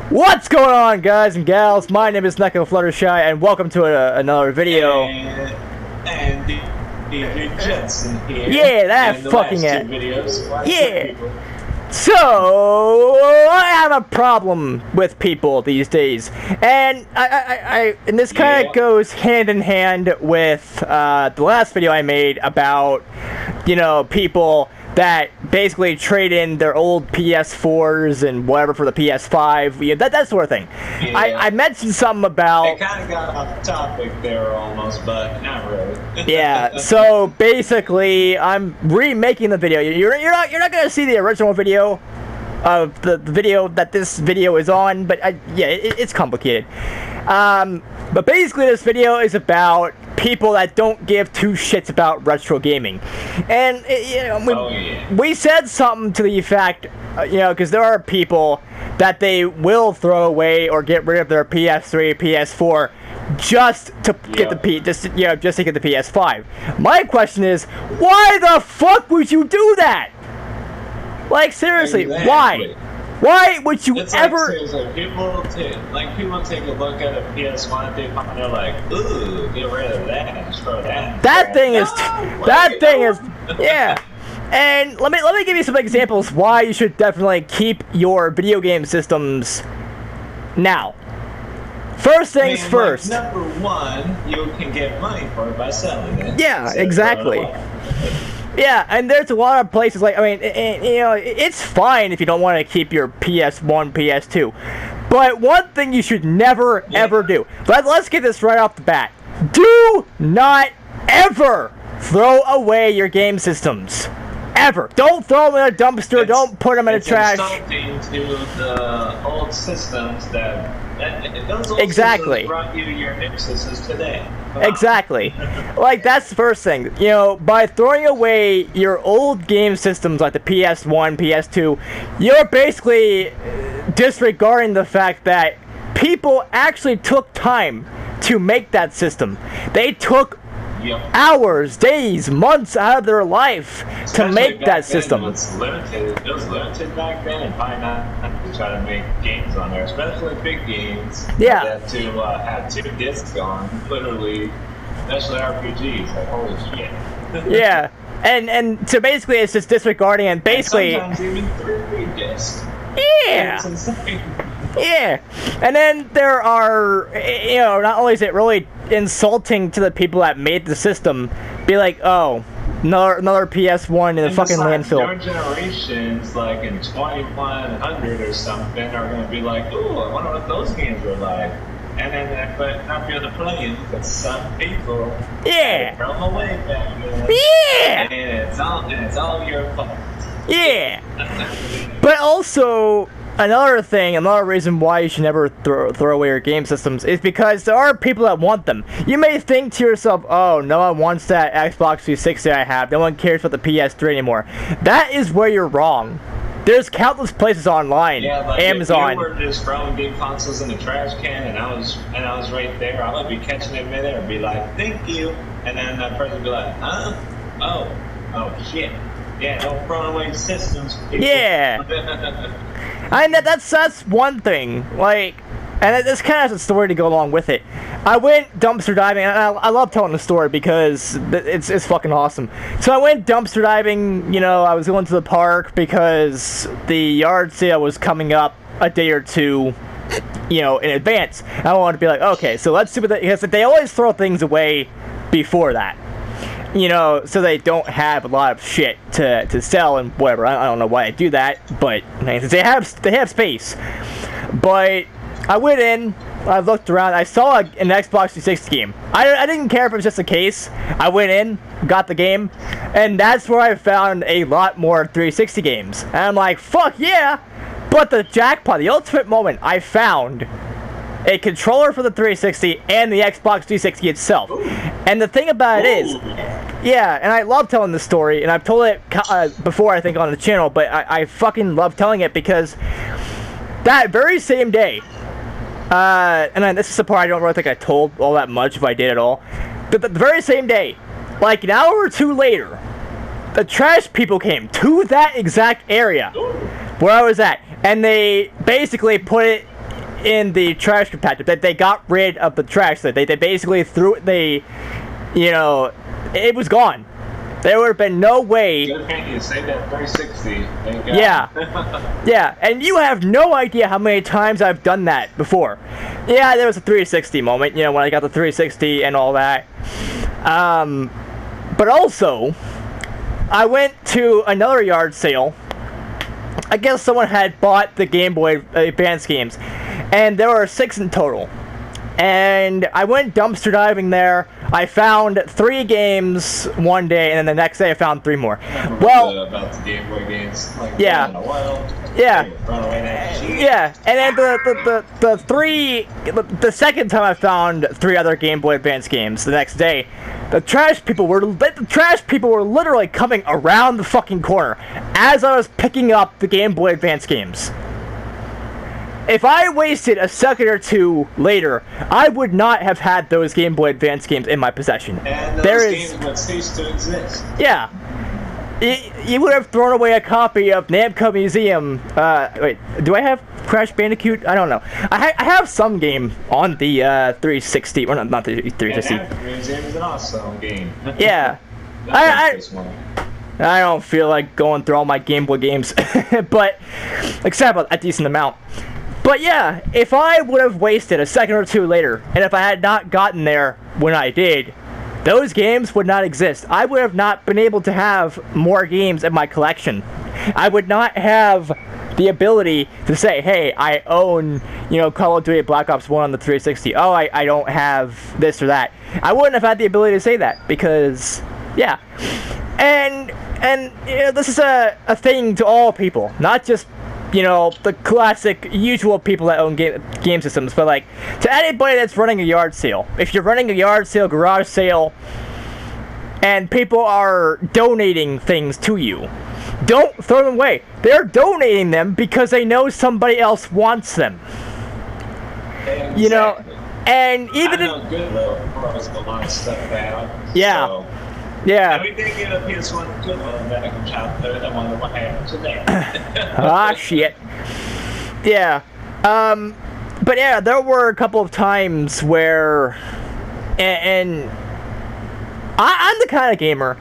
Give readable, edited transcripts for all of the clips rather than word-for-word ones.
What's going on, guys and gals? My name is NekoFluttershy, and welcome to another video. And DJ Jetson here. Yeah, that fucking it. Yeah. So I have a problem with people these days, and and this kind of goes hand in hand with the last video I made about, people that basically trade in their old PS4s and whatever for the PS5, that sort of thing. Yeah. I mentioned something about... It kind of got off topic there almost, but not really. Yeah, so basically, I'm remaking the video. You're not gonna see the original video of the video that this video is on, but it's complicated. But basically, this video is about people that don't give two shits about retro gaming, and we said something to the effect, because there are people that they will throw away or get rid of their PS3, PS4 just to get the just to get the PS5. My question is, why the fuck would you do that? Like, seriously, exactly. Why would you ever? Like, people take a look at a PS1 and they're like, ooh, get rid of that, destroy that. That thing is, yeah. And let me give you some examples why you should definitely keep your video game systems now. First things first. Like, number one, you can get money for it by selling it. Yeah, exactly. Yeah, and there's a lot of places it's fine if you don't want to keep your PS1, PS2. But one thing you should never, ever do. Let's get this right off the bat. Do not ever throw away your game systems. Ever. Don't throw them in a dumpster. Don't put them in the trash. It's insulting to the old systems that those old exactly. systems brought you your new systems today. Exactly. Like, that's the first thing. By throwing away your old game systems like the PS1, PS2, you're basically disregarding the fact that people actually took time to make that system. They took hours, days, months out of their life to make that system. It was limited back then, and probably not to try to make games on there, especially big games. Yeah. That to have 2 discs on, literally, especially RPGs. Like, holy shit. Yeah, and so basically it's just disregarding and basically. And sometimes even 3 discs. Yeah. It's insane. Yeah, and then there are, not only is it really insulting to the people that made the system, be like, oh, another PS1 in the fucking landfill. Your generations, like in 2100 or something, are going to be like, ooh, I wonder what those games were like. And then but not be able to play them because some people throw them away back then. Yeah! And it's all your fault. Yeah! But also, another reason why you should never throw away your game systems is because there are people that want them. You may think to yourself, oh, no one wants that Xbox 360 I have. No one cares about the PS3 anymore. That is where you're wrong. There's countless places online, like Amazon. If you were just throwing game consoles in the trash can, and I was right there, I would be catching it midair and be like, "Thank you," and then that person would be like, "Huh? Oh shit! Yeah, don't throw away systems, people." Yeah. And that's one thing. Like, and this kind of has a story to go along with it. I went dumpster diving, and I love telling the story because it's fucking awesome. So I went dumpster diving, I was going to the park because the yard sale was coming up a day or two, in advance. I wanted to be like, okay, so let's see because they always throw things away before that. So they don't have a lot of shit to sell and whatever. I don't know why they do that, but they have space. But I went in, I looked around, I saw an Xbox 360 game. I didn't care if it was just a case. I went in, got the game, and that's where I found a lot more 360 games. And I'm like, fuck yeah! But the jackpot, the ultimate moment, I found a controller for the 360 and the Xbox 360 itself. And the thing about it is, and I love telling this story, and I've told it before, I think, on the channel, but I fucking love telling it because that very same day, and then this is the part I don't really think I told all that much, if I did at all, but the very same day, like an hour or two later, the trash people came to that exact area where I was at, and they basically put it in the trash compactor. That they got rid of the trash. They basically threw it. It was gone. There would have been no way. Good thing you saved that 360. Yeah. Yeah, and you have no idea how many times I've done that before. Yeah, there was a 360 moment, when I got the 360 and all that. But also, I went to another yard sale. I guess someone had bought the Game Boy Advance games, and there were 6 in total. And I went dumpster diving there. I found 3 games one day, and then the next day I found 3 more. Well, about the Game Boy games, yeah, yeah, and then the second time I found 3 other Game Boy Advance games the next day. The trash people were literally coming around the fucking corner as I was picking up the Game Boy Advance games. If I wasted a second or two later, I would not have had those Game Boy Advance games in my possession. And those games would cease to exist. Yeah. You would have thrown away a copy of Namco Museum. Wait, do I have Crash Bandicoot? I don't know. I have some game on the 360. Well, not the 360. Namco Museum is an awesome game. Yeah. I don't feel like going through all my Game Boy games, but except a decent amount. But yeah, if I would have wasted a second or two later, and if I had not gotten there when I did, those games would not exist. I would have not been able to have more games in my collection. I would not have the ability to say, hey, I own, Call of Duty Black Ops 1 on the 360. Oh, I don't have this or that. I wouldn't have had the ability to say that because, yeah. And this is a thing to all people, not just the classic usual people that own game systems, but like to anybody that's running a yard sale. If you're running a yard sale, garage sale, and people are donating things to you, don't throw them away. They're donating them because they know somebody else wants them. Exactly. And even I know Goodwill throws a lot of stuff out. Yeah. So. Yeah. And we did get a PS1 Goodwill medical shop there that one of my hands today. Ah, shit. Yeah. But yeah, there were a couple of times where, and I'm the kind of gamer,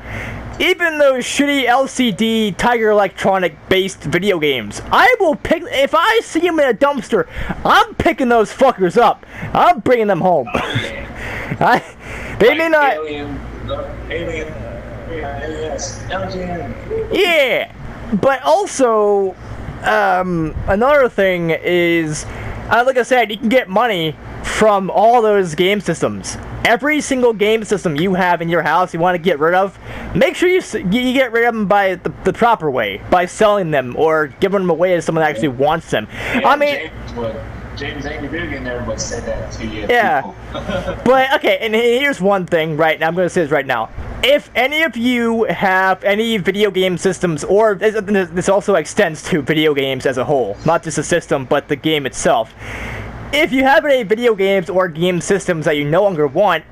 even those shitty LCD Tiger Electronic based video games, I will pick, if I see them in a dumpster, I'm picking those fuckers up. I'm bringing them home. Oh, yeah. They may not. Alien, yeah, but also, another thing is, like I said, you can get money from all those game systems. Every single game system you have in your house you want to get rid of, make sure you get rid of them by the proper way, by selling them or giving them away to someone that actually wants them. Yeah, I mean, James Angry Video never would say that to you. Yeah. But, okay, and here's one thing, right, now I'm going to say this right now. If any of you have any video game systems, or this also extends to video games as a whole, not just the system, but the game itself. If you have any video games or game systems that you no longer want,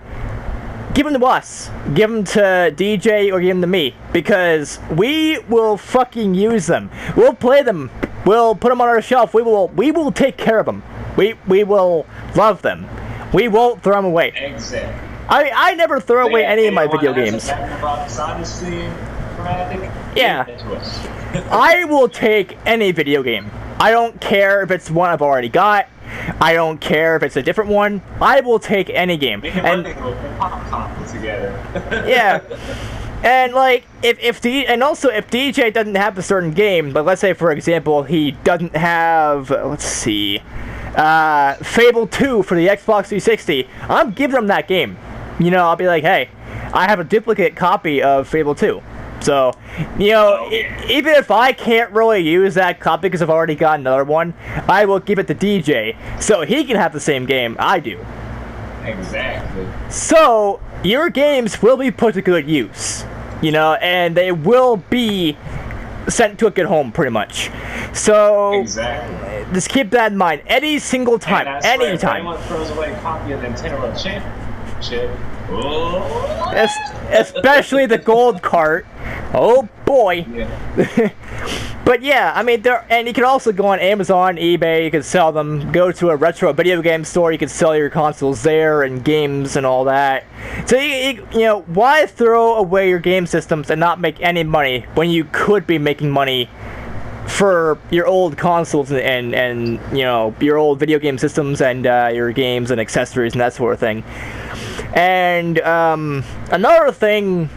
give them to us. Give them to DJ or give them to me, because we will fucking use them. We'll play them. We'll put them on our shelf. We will take care of them. We will love them. We won't throw them away. Exactly. I never throw away any of my video games. Yeah. I will take any video game. I don't care if it's one I've already got. I don't care if it's a different one. I will take any game. And together. Yeah. And like if DJ doesn't have a certain game, but let's say for example he doesn't have, let's see, Fable 2 for the Xbox 360, I'm giving him that game. I'll be like, hey, I have a duplicate copy of Fable 2. So, even if I can't really use that copy because I've already got another one, I will give it to DJ so he can have the same game I do. Exactly. So, your games will be put to good use, and they will be sent to a good home, pretty much. So, exactly. Just keep that in mind. Any single time, anytime. If anyone throws away a copy of the Nintendo Championship, Oh. Especially the gold cart. Oh boy. Yeah. But yeah, I mean, and you can also go on Amazon, eBay, you can sell them. Go to a retro video game store, you can sell your consoles there and games and all that. So, you know, why throw away your game systems and not make any money when you could be making money for your old consoles and you know, your old video game systems and your games and accessories and that sort of thing. And another thing,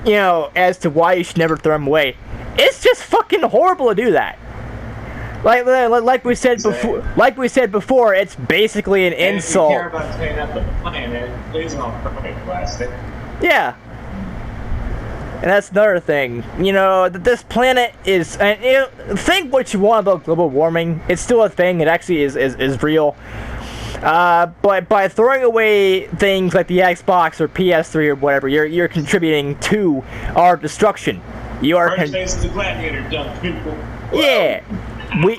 you know, as to why you should never throw them away, it's just fucking horrible to do that. Like we said before, it's basically an insult. If you care about cleaning up the planet, please don't throw away plastic. Yeah. And that's another thing. You know, that this planet is, and you know, think what you want about global warming. It's still a thing. It actually is real. But by throwing away things like the Xbox or PS3 or whatever, you're contributing to our destruction. You are the gladiator, dumb people. Yeah,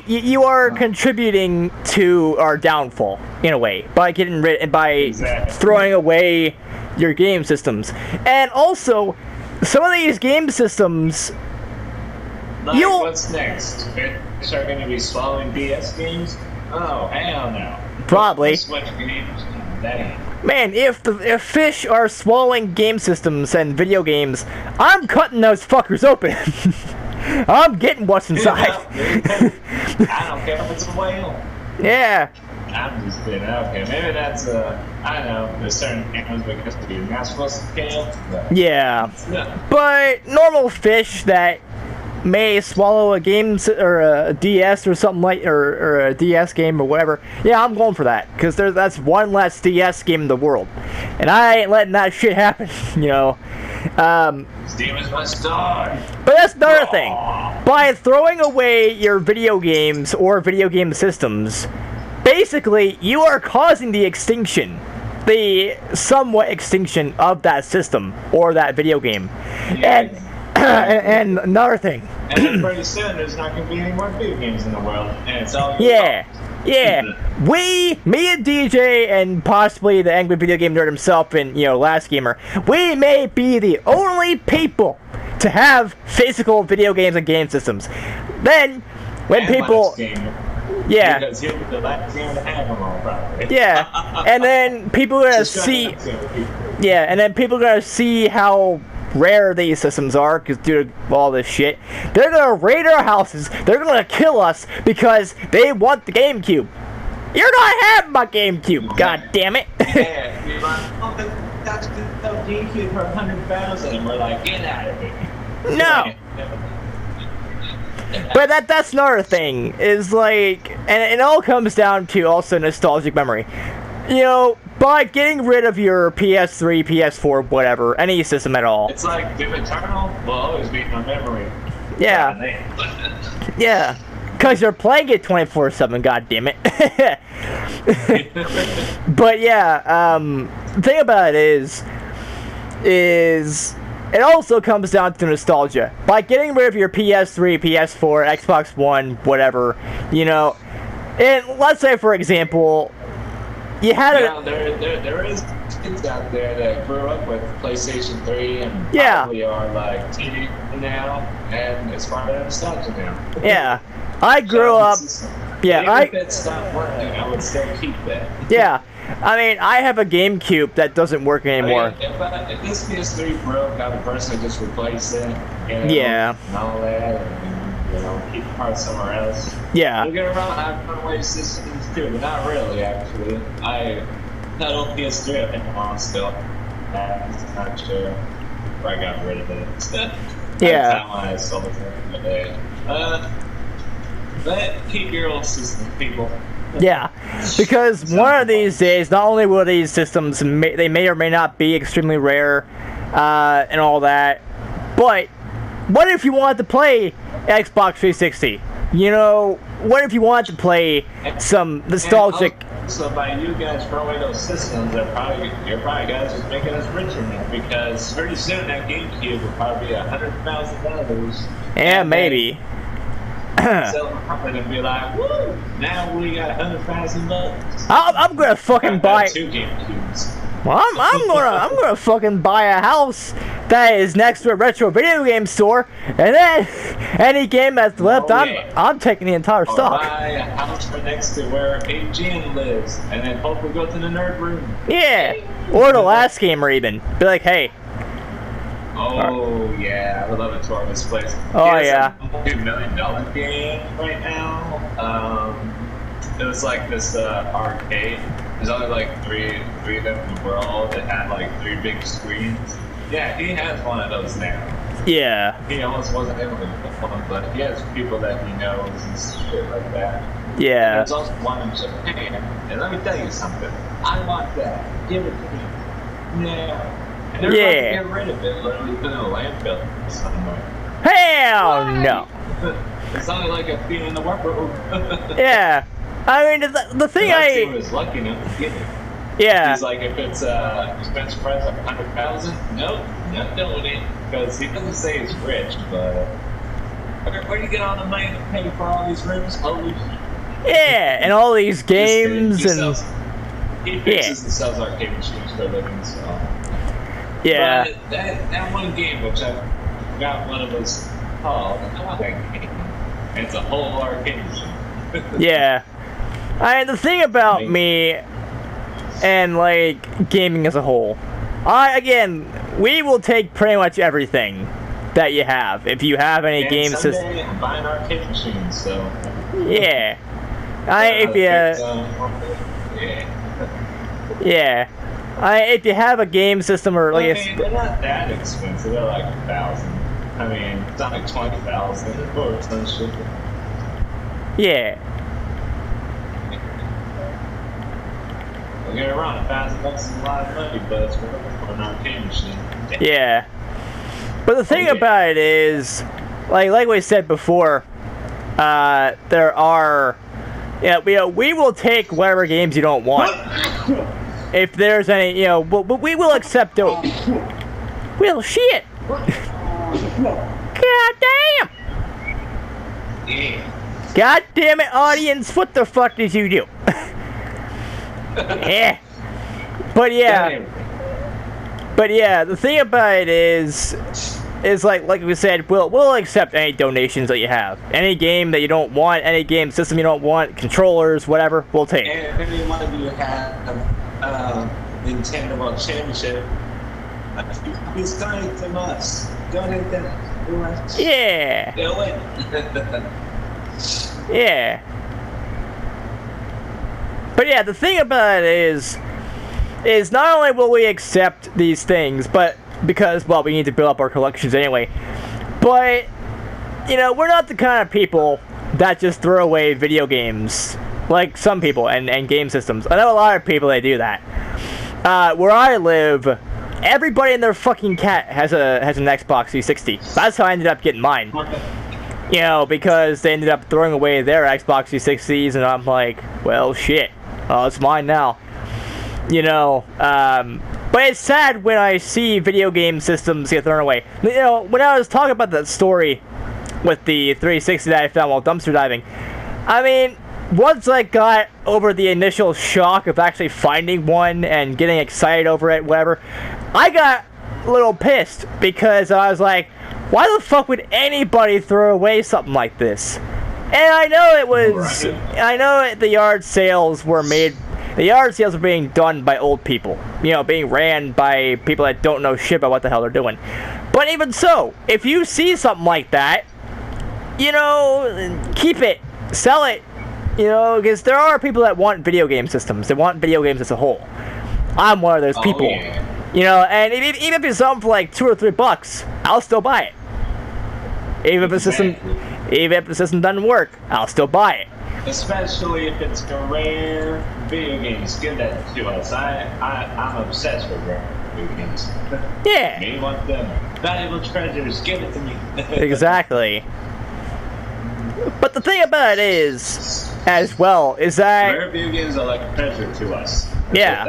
you are contributing to our downfall in a way by getting rid and by throwing away your game systems. And also, some of these game systems. Like, what's next? Fish are going to be swallowing DS games? Oh, hell no. Probably. Switch games? Dang. Man, if fish are swallowing game systems and video games, I'm cutting those fuckers open. I'm getting what's inside. I don't care if it's a whale. Yeah. I'm just kidding. Okay, maybe that's I know there's certain animals because you're not supposed to kill. Yeah. But normal fish that may swallow a game or a DS or something like, or a DS game or whatever. Yeah, I'm going for that because that's one less DS game in the world, and I ain't letting that shit happen. You know. Demons must die. But that's another thing. By throwing away your video games or video game systems, basically you are causing the extinction, the somewhat extinction of that system or that video game, yeah. And another thing. And then pretty soon there's not going to be any more video games in the world, and it's all yeah. Me and DJ, and possibly the angry video game nerd himself, and you know, Last Gamer, we may be the only people to have physical video games and game systems. Then, when people, yeah, because you're the last gamer to have them all, probably. Yeah, and then people are gonna see, yeah, and then people are gonna see how rare these systems are because due to all this shit, they're gonna raid our houses. They're gonna kill us because they want the GameCube. You're not having my GameCube, god damn it! Yeah, you're like, oh, that's the GameCube for 100,000, and we're like, get out of here. No. But that's another thing. Is like, and it all comes down to also nostalgic memory. You know, by getting rid of your PS3, PS4, whatever, any system at all. It's like Doom Eternal will always be in my memory. Yeah. Yeah. Because you're playing it 24/7, god damn it. But yeah, the thing about it is it also comes down to nostalgia. By getting rid of your PS3, PS4, Xbox One, whatever, you know, and let's say, for example, you had there is kids out there that grew up with PlayStation 3 and probably are like teenagers now, and it's part of their nostalgia now. Yeah, I grew up. Yeah, if it stopped working, I would still keep that. Yeah, I mean, I have a GameCube that doesn't work anymore. I mean, if this PS3 broke, I would personally just replace it. You know, yeah. And all that, and, you know, keep the parts somewhere else. Yeah. Don't get me wrong, I've run away systems too, but not really, actually. I had old PS3 I think on still. I'm not sure where I got rid of it. Yeah. I sold it. But keep your old systems, people. Yeah, because one of these days, not only will these systems, they may or may not be extremely rare, and all that, but what if you wanted to play Xbox 360? You know, what if you wanted to play some nostalgic... So by you guys throwing away those systems, you're probably guys just making us richer now, because pretty soon that GameCube will probably be $100,000. Yeah, maybe. Sell the company and be like, woo! Now we got $100,000. I'm gonna fucking buy 2 GameCubes. Well, I'm gonna fucking buy a house that is next to a retro video game store, and then any game that's left, I'm taking the entire stock. Buy a house right next to where Jin lives, and then hopefully go to the nerd room. Yeah, or the last gamer even. Be like, hey. Oh yeah, I would love it to this place. Oh yeah. It's a $2 million game right now. It was like this arcade. There's only like three of them in the world that had like 3 big screens. Yeah, he has one of those now. Yeah. He almost wasn't able to get one, but he has people that he knows and shit like that. Yeah. And there's also one in Japan, and let me tell you something. I want that. Give it to me. Yeah. And they're about to get rid of it, literally put in a landfill somewhere. Hell no. It's only like a fee in the workroom. Yeah. I mean, the thing I was lucky enough to get it. Yeah. He's like, if it's expense price like 100,000, nope, not doing it, because he doesn't say he's rich, but where do you get all the money to pay for all these rooms? Holy shit. Yeah, and all these games he fixes and sells arcade machines for a living, so. Yeah. But that one game, which I forgot what it was called, I love that game. And it's a whole arcade machine. Yeah. The thing about me and like gaming as a whole, we will take pretty much everything that you have. If you have any game system, I'm buying arcade machines, so yeah. If you have a game system or like, they're not that expensive. They're like 1,000. I mean, it's not like 20,000 or some shit. Yeah. Don't get it wrong, $1,000 is a lot of money, but it's worth it for an arcade machine. Yeah. But the thing about it is, like we said before, there are, we will take whatever games you don't want. If there's any, we will accept those. Well, shit. God damn. Yeah. God damn it, audience! What the fuck did you do? Yeah. But yeah, the thing about it is like we said, we'll accept any donations that you have. Any game that you don't want, any game system you don't want, controllers, whatever, we'll take. And if any one of you have Nintendo World Championship, please donate to us. Donate them to us. Yeah. Do it. Yeah. But yeah, the thing about it is not only will we accept these things, but because, well, we need to build up our collections anyway, but, we're not the kind of people that just throw away video games, like some people, and game systems. I know a lot of people that do that. Where I live, everybody and their fucking cat has an Xbox 360. That's how I ended up getting mine. Because they ended up throwing away their Xbox 360s, and I'm like, well, shit. It's mine now. But it's sad when I see video game systems get thrown away. When I was talking about that story with the 360 that I found while dumpster diving, I mean, once I got over the initial shock of actually finding one and getting excited over it, whatever, I got a little pissed because I was like, why the fuck would anybody throw away something like this? And I know it was, I know the yard sales were being done by old people, being ran by people that don't know shit about what the hell they're doing. But even so, if you see something like that, keep it, sell it, because there are people that want video game systems. They want video games as a whole. I'm one of those people. Yeah. And even if it's something for like $2 or $3, I'll still buy it. Even if the system doesn't work, I'll still buy it. Especially if it's a rare video games, give that to us. I'm obsessed with rare video games. Yeah. Me want them valuable treasures, give it to me. Exactly. But the thing about it is, as well, is that rare video games are like a treasure to us. Yeah.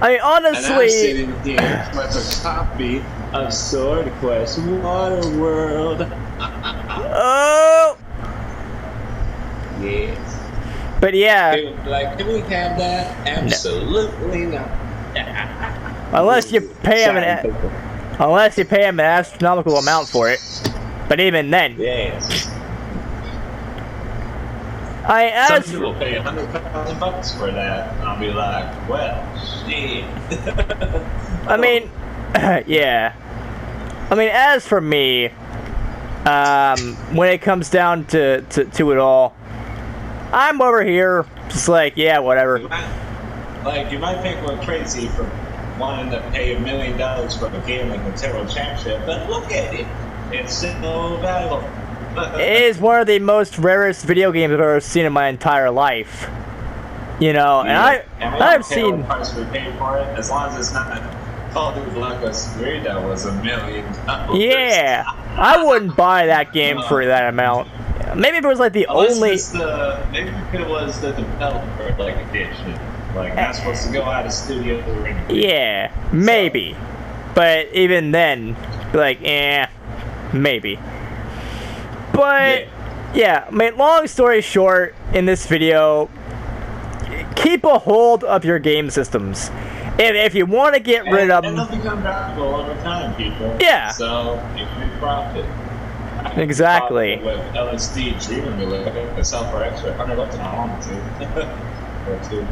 I mean, honestly, and I'm sitting here with a copy of Sword Quest Waterworld. Oh. Yes. But yeah. Can we have that? Absolutely not. Unless you pay him an astronomical amount for it. But even then. Yes. Some people pay $100,000 for that, and I'll be like, well, shit. I mean, yeah. I mean, as for me, when it comes down to it all, I'm over here just like, yeah, whatever. You might think we're crazy for wanting to pay $1 million for a game like Nintendo Championship, but look at it. It's so valuable. It is one of the most rarest video games I've ever seen in my entire life. You know, yeah. and I've seen. What price we paid for it, as long as it's not Call of Duty Black Ops 3, that was $1 million. Yeah, I wouldn't buy that game for that amount. Maybe if it was like the only. Maybe if it was the developer like edition, like not supposed to go out of studio or anything. Yeah, maybe, but even then, like, maybe. But yeah, I mean, long story short, in this video, keep a hold of your game systems. If you want to get rid of them, and they'll become valuable over time, people. Yeah. So you can profit. Exactly. With LSD treatment, we look at the sell for extra $100 I want to, or two.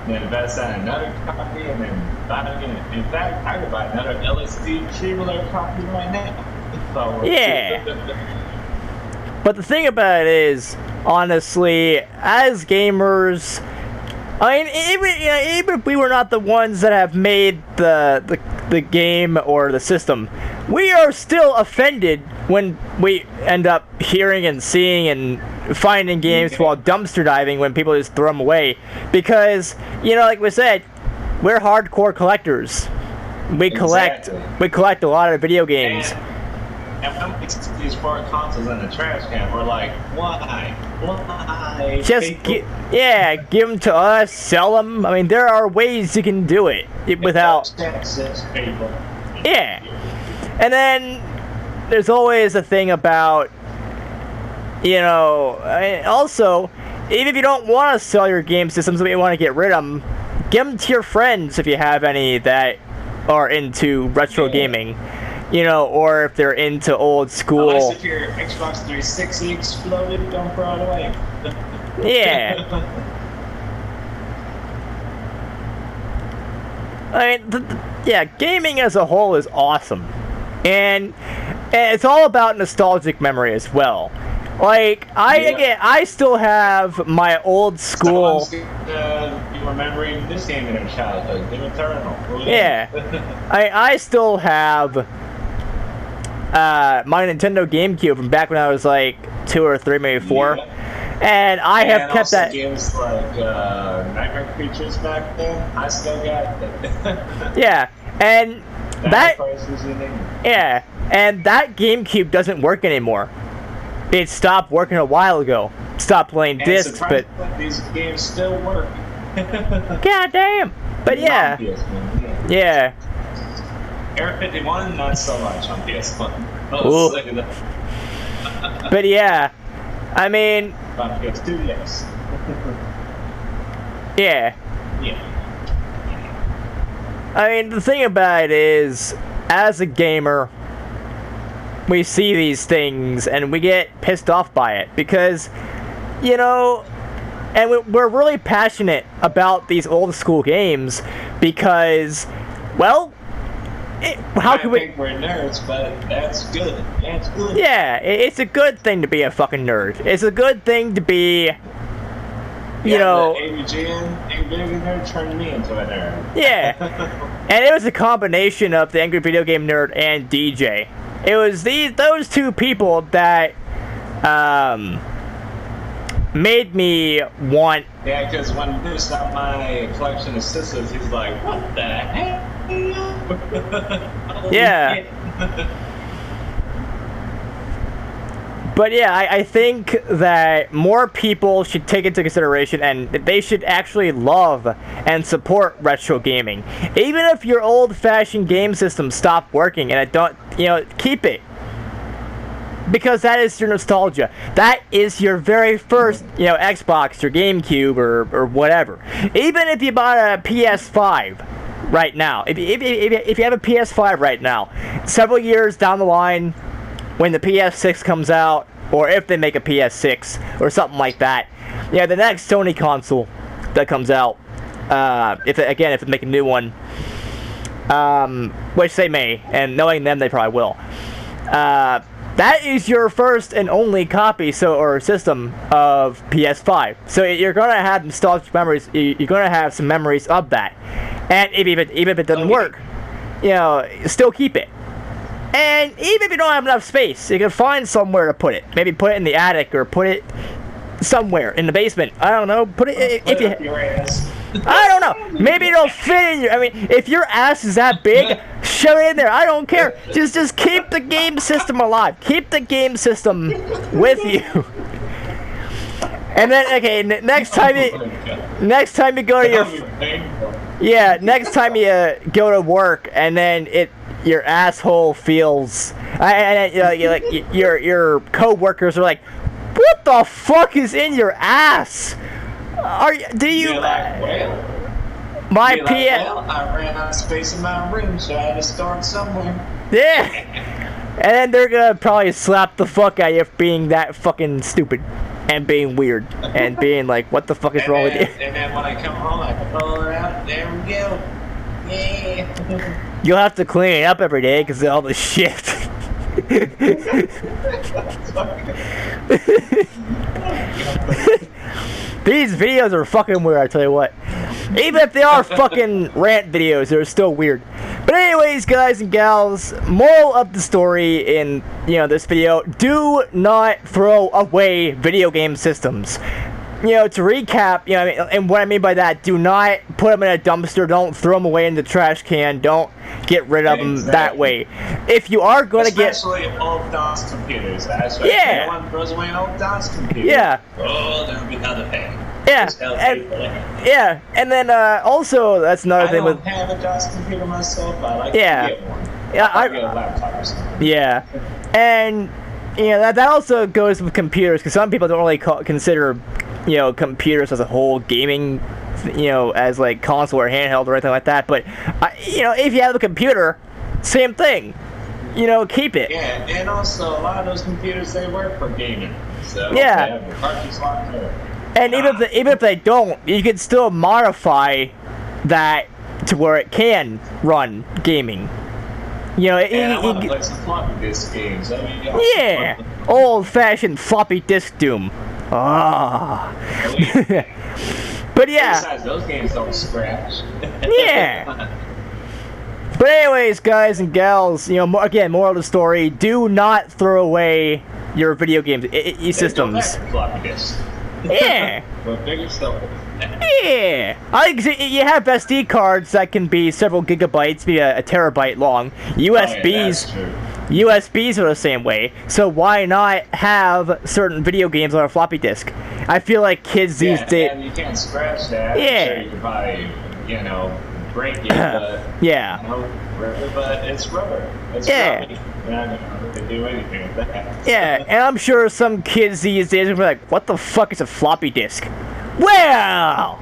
Then invest in another copy, and then buy again. In fact, I could buy another LSD treatment copy right now. Yeah. But the thing about it is, honestly, as gamers, I mean, even if we were not the ones that have made the game or the system, we are still offended when we end up hearing and seeing and finding games while dumpster diving when people just throw them away. Because, you know, like we said, we're hardcore collectors. We collect a lot of video games. And when we see these foreign consoles in the trash can, we're like, why? Why? Just give them to us, sell them. I mean, there are ways you can do it without. Yeah, and then there's always a thing about, you know, also, even if you don't want to sell your game systems, but you want to get rid of them, give them to your friends if you have any that are into retro gaming. You know, or if they're into old school. Unless if your Xbox 360 exploded, don't throw it away. Yeah. I mean, yeah, gaming as a whole is awesome. And it's all about nostalgic memory as well. Like, I still have my old school. Remembering this game in their childhood, Doom Eternal. Yeah. I still have my Nintendo GameCube from back when I was like 2 or 3, maybe 4, and I have kept that. Games like Nightmare Creatures back then, I still got it. Yeah, and that GameCube doesn't work anymore. It stopped working a while ago. Stopped playing discs, but these games still work. God damn! But yeah. Air 51, not so much on PS1. But yeah, I mean. On PS2, yes. Yeah. I mean, the thing about it is, as a gamer, we see these things and we get pissed off by it because, you know, and we're really passionate about these old school games because, well, how can we? I think we're nerds, but that's good. That's good. Yeah, it's a good thing to be a fucking nerd. It's a good thing to be, you know. The Angry Nerd turned me into a nerd. Yeah, and it was a combination of the Angry Video Game Nerd and DJ. It was those two people that made me want. Yeah, because when Bruce saw my collection of sisters, he's like, "What the heck?" Yeah. But yeah, I think that more people should take into consideration and they should actually love and support retro gaming. Even if your old-fashioned game system stopped working and it don't, you know, keep it. Because that is your nostalgia. That is your very first, Xbox or GameCube or whatever. Even if you bought a PS5 right now, if you have a PS5 right now, several years down the line, when the PS6 comes out, or if they make a PS6 or something like that, the next Sony console that comes out, if they make a new one, which they may, and knowing them, they probably will. That is your first and only copy, or system of PS5. So you're gonna have nostalgic memories. You're gonna have some memories of that, and even if it doesn't work, still keep it. And even if you don't have enough space, you can find somewhere to put it. Maybe put it in the attic or put it somewhere in the basement. I don't know. Put it if you. I don't know. Maybe it'll fit in your. I mean, if your ass is that big, shove it in there. I don't care. Just keep the game system alive. Keep the game system with you. And then, okay, next time you go to next time you go to work, and then your asshole feels, your co-workers are like, what the fuck is in your ass? My PS. Well, I ran out of space in my room, so I had to start somewhere. Yeah. And then they're gonna probably slap the fuck out of you for being that fucking stupid and being weird and being like, what the fuck is wrong with you? And then when I come home, I pull it out. There we go. Yeah. You'll have to clean it up every day because of all the shit. These videos are fucking weird, I tell you what. Even if they are fucking rant videos, they're still weird. But anyways, guys and gals, moral of the story in, this video, do not throw away video game systems. To recap, and what I mean by that, do not put them in a dumpster, don't throw them away in the trash can, don't get rid of them that way. If you are going to get... Especially old DOS computers, that's right. Yeah. Everyone throws away an old DOS computer. Yeah. Oh, there'll be another thing. Yeah. And then also, that's another thing with... I don't have a DOS computer myself, but I like to get one. Yeah, I get a laptop or something. Yeah. And, that also goes with computers, because some people don't really consider... computers as a whole, gaming, as like console or handheld or anything like that. But, if you have a computer, same thing. Keep it. Yeah, and also a lot of those computers, they work for gaming. So yeah. They have the cartridge locked up. And even if they don't, you can still modify that to where it can run gaming. I want to play some floppy disk games. Yeah, old-fashioned floppy disk Doom. Ah. But yeah. Besides, those games don't scratch. Yeah. But anyways, guys and gals, again, moral of the story: do not throw away your video games systems. Floppy disk. Yeah. But bigger stuff. Yeah. You have SD cards that can be several gigabytes, be a terabyte long. USBs. Oh, yeah, USBs are the same way, so why not have certain video games on a floppy disk? I feel like kids these days... and you can't scratch that. Yeah. So you can probably, break it, but... yeah. But it's rubber. It's rubber. You're not going to do anything with that. Yeah, and I'm sure some kids these days will be like, what the fuck is a floppy disk? Well...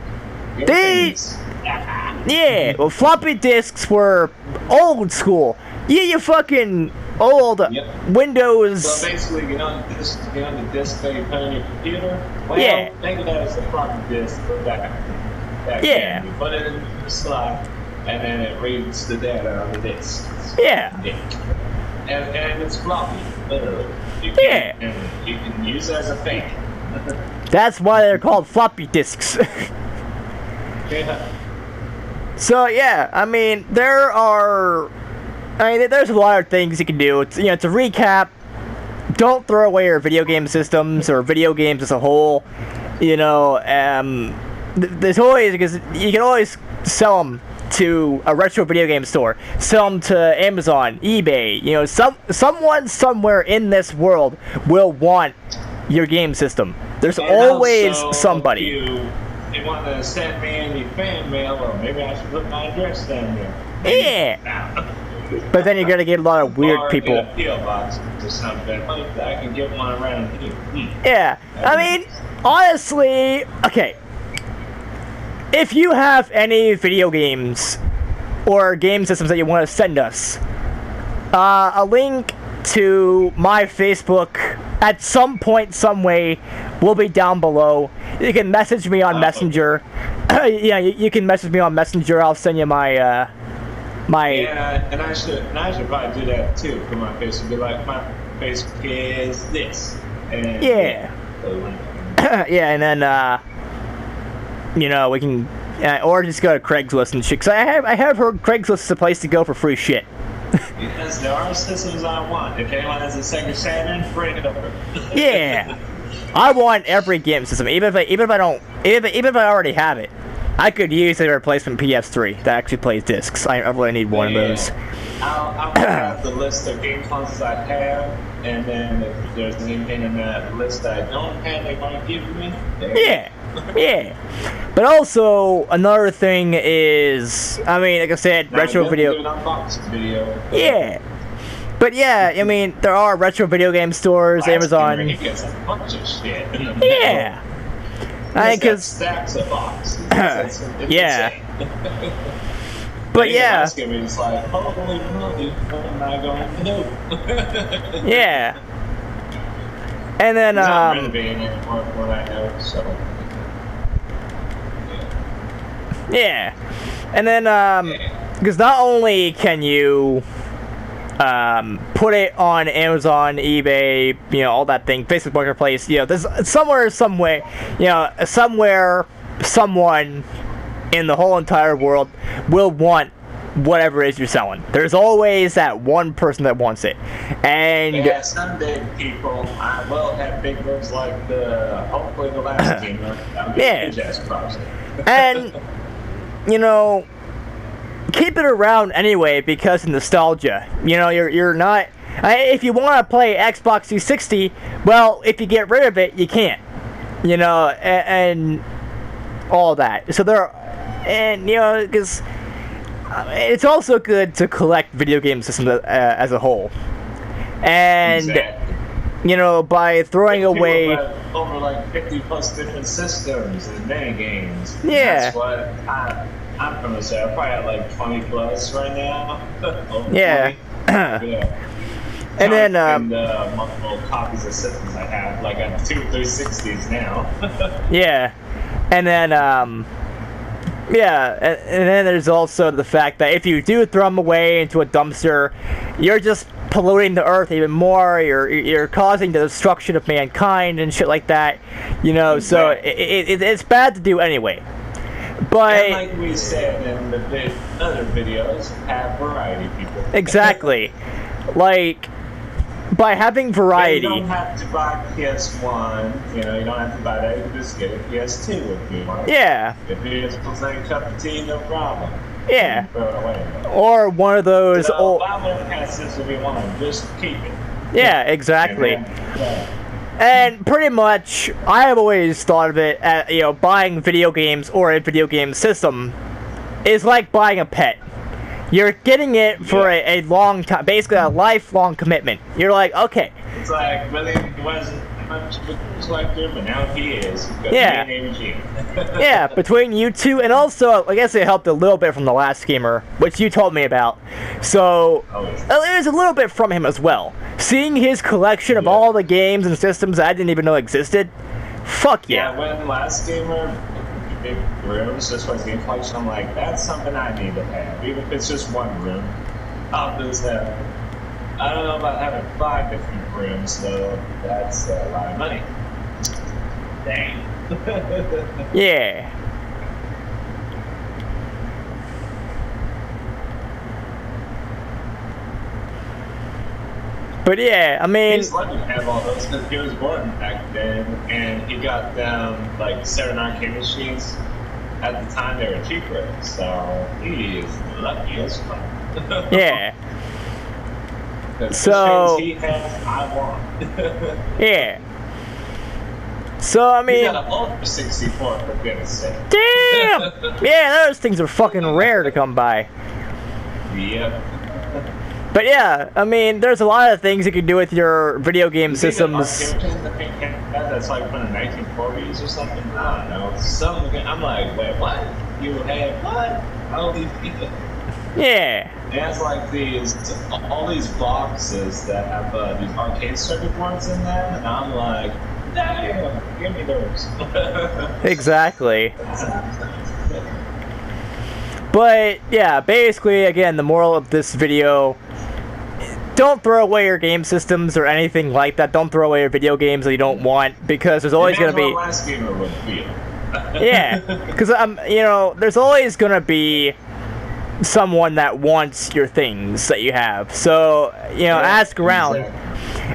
Yeah, well, floppy disks were old school. Yeah, you fucking... old Windows. So basically, the disk that you put on your computer. Well, yeah. Think of that as a floppy disk for that. Yeah. You put it in the slot, and then it reads the data on the disk. Yeah. And it's floppy, literally. You can use it as a thing. That's why they're called floppy disks. Yeah. So yeah, there's a lot of things you can do. To recap, don't throw away your video game systems or video games as a whole. There's always, because you can always sell them to a retro video game store, sell them to Amazon, eBay. Someone somewhere in this world will want your game system. There's always somebody. If you want to send me any fan mail, or maybe I should put my address down there. Yeah. But then you're gonna get a lot of weird or people. Get a PO box or something. Like I can get one around here. Yeah, I mean, honestly, okay. If you have any video games or game systems that you want to send us, a link to my Facebook at some point, some way, will be down below. You can message me on Messenger. Yeah, you can message me on Messenger. I'll send you my Yeah, and I should probably do that too for my Facebook. Be like, my Facebook is this. And yeah. Yeah, and then you know, we can, or just go to Craigslist and shit. Cause I have heard Craigslist is a place to go for free shit. Because there are systems I want. If anyone has a Sega Saturn, bring it over. Yeah, I want every game system, even if I already have it. I could use a replacement PS3 that actually plays discs. I really need one of those. I'll have the list of game consoles I have, and then if there's anything in that list that I don't have, they want to give me. Yeah. Yeah. But also, another thing is, I mean, like I said, retro video. Do an unboxing video. Yeah. But yeah, I mean, there are retro video game stores, Amazon. He gets a bunch of shit. Yeah. I think because stacks of boxes. It's yeah. insane. But yeah. It's like, holy moly, what am I going to do? Yeah. And then not renovating anymore from what I know, so. Yeah. And then because not only can you put it on Amazon, eBay, you know, all that thing, Facebook Marketplace, you know, there's somewhere, some way, you know, somewhere, someone in the whole entire world will want whatever it is you're selling. There's always that one person that wants it. And yeah, someday, people, I will have big moves like hopefully the last game. Yeah. Jazz project. And, you know, keep it around anyway because of nostalgia. You know, you're not. If you want to play Xbox 360, well, if you get rid of it, you can't. You know, and all that. So and you know, because it's also good to collect video game systems as a whole. And exactly. you know, by throwing away over like 50 plus different systems and mini games. Yeah. That's what I'm gonna say. I probably have like 20 plus right now. Yeah. Yeah. And then multiple copies of systems I have. Like I have 2 360s now. yeah. And then yeah, and then there's also the fact that if you do throw them away into a dumpster, you're just polluting the earth even more. You're causing the destruction of mankind and shit like that. You know, so it's bad to do anyway. But and like we said in the other videos, have variety, people. Exactly. Like, by having variety. You don't have to buy PS1, you know, you don't have to buy that, you can just get a PS2 if you want. Yeah. If you just want a cup of tea, no problem. Yeah. Throw it away. Or one of those old. Buy whatever kind of system you want, just keep it. Yeah, exactly. And pretty much, I have always thought of it as, you know, buying video games or a video game system is like buying a pet. You're getting it for a long time, basically a lifelong commitment. You're like, okay. It's like, really, he wasn't much of a collector, but now he is. Yeah. Yeah, between you two, and also, I guess it helped a little bit from the last gamer, which you told me about. So, it was a little bit from him as well. Seeing his collection of all the games and systems I didn't even know existed, fuck yeah. Yeah, when last gamer big rooms just for game collection, I'm like, that's something I need to have. Even if it's just one room. I'll just have, I don't know about having 5 different rooms, though. That's a lot of money. Dang. Yeah. But yeah, I mean, he's lucky to have all those because he was born back then, and he got them like 7 arcade machines. At the time, they were cheaper, so he is lucky as fuck. Yeah. So he has, I want. Yeah. So I mean, he got an Ultra 64 for goodness sake. Damn. Yeah, those things are fucking rare to come by. Yep. But yeah, I mean, there's a lot of things you can do with your video game systems. That's like from the 1940s or something. I don't know. I'm like, wait, what? You had what? All these people. Yeah. It has like all these boxes that have these arcade circuit boards in them, and I'm like, damn, give me those. Exactly. But yeah, basically, again, the moral of this video: don't throw away your game systems or anything like that. Don't throw away your video games that you don't want, because there's always going to be. Last gamer would feel. Yeah, because you know, there's always going to be someone that wants your things that you have. So you know, ask around. Exactly.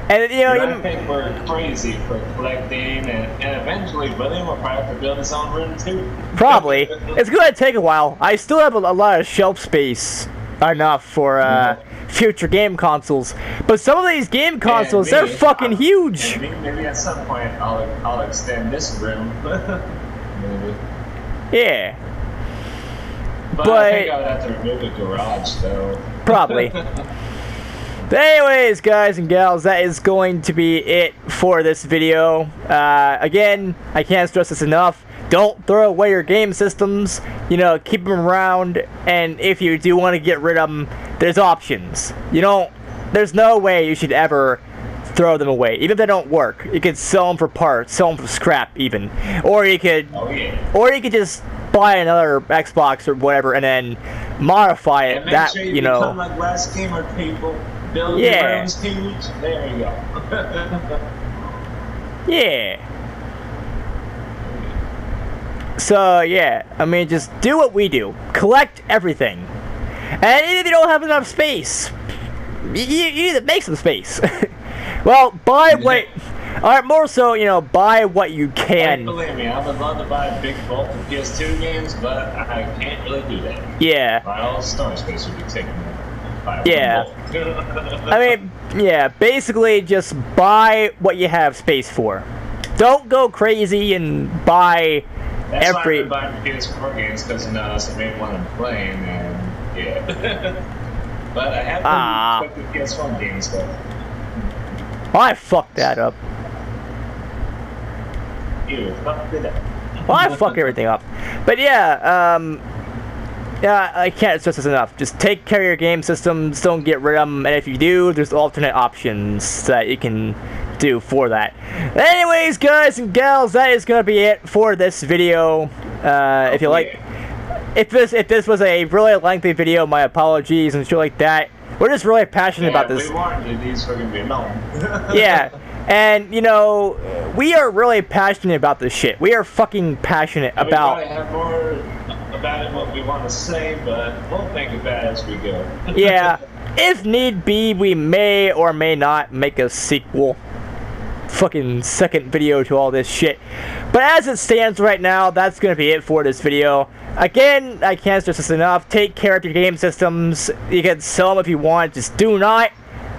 And you know, I think we're crazy for collecting, and eventually William will probably have to build his own room too. Probably. It's going to take a while. I still have a lot of shelf space enough for future game consoles, but some of these game consoles, they're fucking huge. Maybe at some point I'll extend this room. Maybe. Yeah. But I think I would have to remove the garage though. Probably. But anyways, guys and gals, that is going to be it for this video. Again, I can't stress this enough. Don't throw away your game systems. You know, keep them around, and if you do want to get rid of them, there's options. There's no way you should ever throw them away, even if they don't work. You could sell them for parts, sell them for scrap, even, or you could, just buy another Xbox or whatever, and then modify it. And make sure you become like last gamer people. Build your rooms huge. There you go. Yeah. So yeah, I mean, just do what we do. Collect everything. And if you don't have enough space, you need to make some space. Well, buy what. Alright, more so, buy what you can. Believe me, I would love to buy a big bulk of PS2 games, but I can't really do that. Yeah. My all storage space would be taken. Yeah. I mean, yeah, basically just buy what you have space for. Don't go crazy and buy That's why I've been buying PS4 games, because that's the main one I'm playing, and yeah. But I have been the PS1 games, though. Well, I fucked that up. You fucked it up. Well, I fuck everything up. But yeah, yeah, I can't stress this enough. Just take care of your game systems, don't get rid of them, and if you do, there's alternate options that you can do for that. Anyways, guys and gals, that is gonna be it for this video. If you like, if this was a really lengthy video, my apologies and shit like that. We're just really passionate about this. We wanted these fucking be known. Yeah, and we are really passionate about this shit. We are fucking passionate about. We probably have more about it, what we want to say, but we'll think about it as we go. Yeah, if need be, we may or may not make a sequel. Fucking second video to all this shit. But as it stands right now, that's gonna be it for this video. Again, I can't stress this enough. Take care of your game systems. You can sell them if you want. Just do not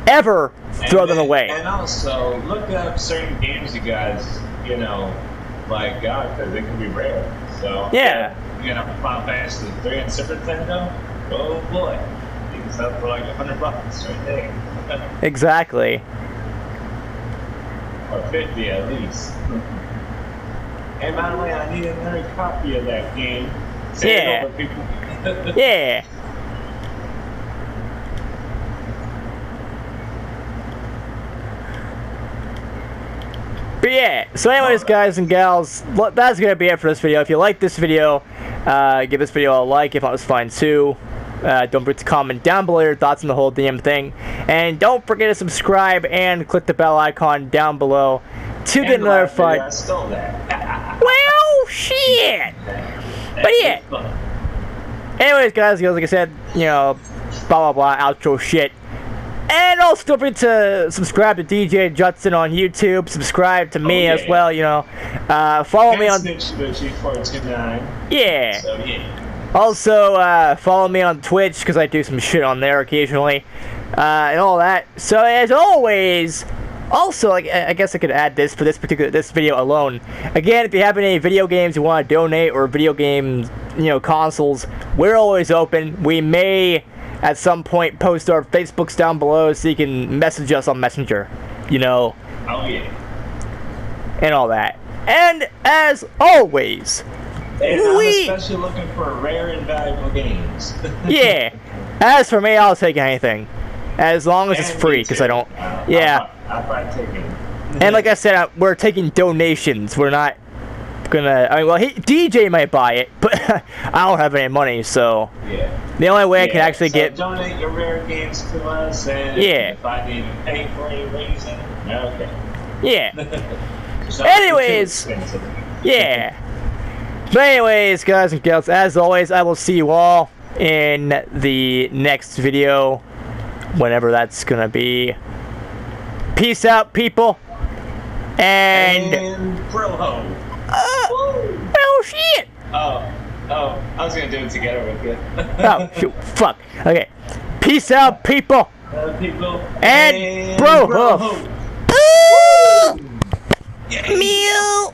ever throw them away. And also, look up certain games you guys, like, because they can be rare. So, yeah. Final Fantasy 3 and Super Nintendo, oh boy. You can sell for like $100 right there. Exactly. Or 50 at least. And by the way, I need another copy of that game. Yeah. Yeah. But yeah, so anyways, guys and gals, that's gonna be it for this video. If you like this video, give this video a like. If not, it's fine too. Don't forget to comment down below your thoughts on the whole damn thing. And don't forget to subscribe and click the bell icon down below to get notified. I stole that. Well, shit. But yeah. Anyways, guys, like I said, blah blah blah, outro shit. And also don't forget to subscribe to DJ Judson on YouTube. Subscribe to me as well, follow me on. Yeah. So, yeah. Also, follow me on Twitch, because I do some shit on there occasionally, and all that. So, as always, also, I guess I could add this for this video alone. Again, if you have any video games you want to donate, or video games, consoles, we're always open. We may at some point post our Facebooks down below so you can message us on Messenger, you know. Oh yeah. And all that. And as always, and I'm especially looking for rare and valuable games. Yeah. As for me, I'll take anything, as long as it's free, because I don't. Yeah. I'll probably take it. And like I said, we're taking donations. We're not gonna. I mean, well, DJ might buy it, but I don't have any money, so. Yeah. The only way I can actually get. Donate your rare games to us, and if I need to pay for any reason, okay. Yeah. Anyways. Yeah. But anyways, guys and girls, as always, I will see you all in the next video, whenever that's gonna be. Peace out, people. And bro-ho. Oh shit. Oh, I was gonna do it together with you. Oh shoot, fuck. Okay. Peace out, people. People. And bro-ho. Yeah. Meow.